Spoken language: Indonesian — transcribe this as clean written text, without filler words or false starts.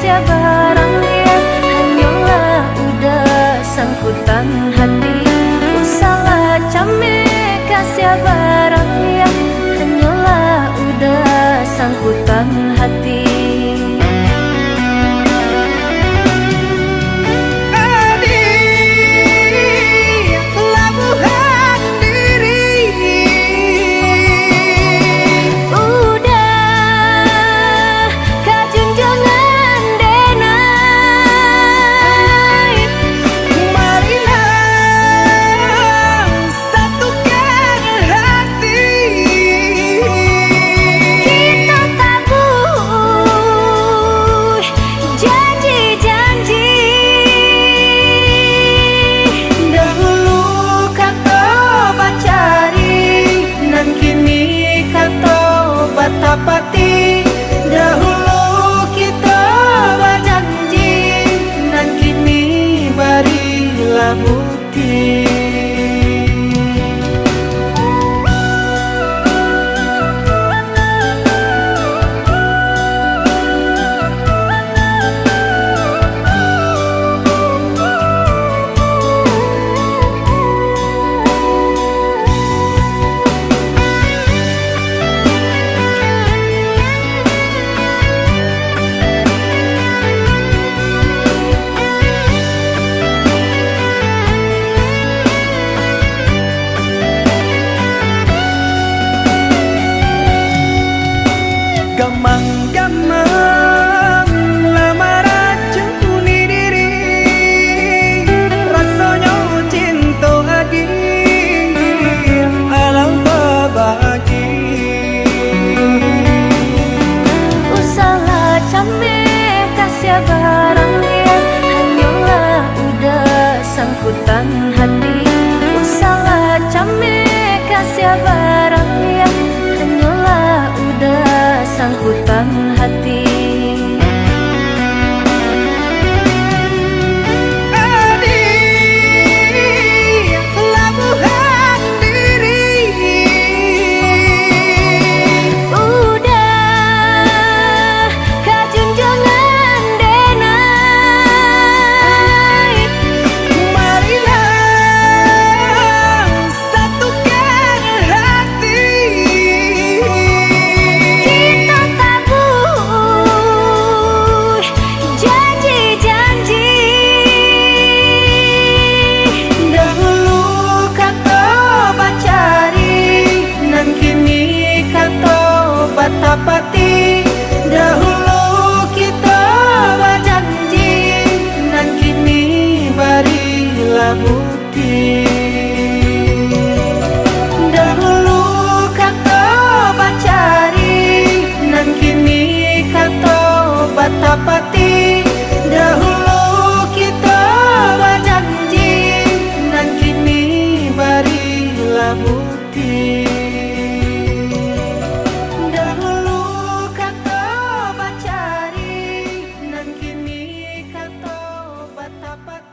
kasih barang ya, hanyalah udah sangkutan hati. Usaha came kasih barang ya, hanyalah udah sangkutan hati. Pati dahulu kita berjanji, dan kini berilah bukti. Gamang-gamang lama racuni diri, rasanya cinta lagi alam berbagi. Usaha came kasih barang ya, hanyalah udah sangkutan hati. Usaha came kasih barang ya, hanyalah udah sangkutan hati. Pati dahulu kita berjanji, dan kini berilah bukti. Dahulu kata bacari, dan kini kata batapati. Dahulu kita berjanji, dan kini berilah bukti. Apa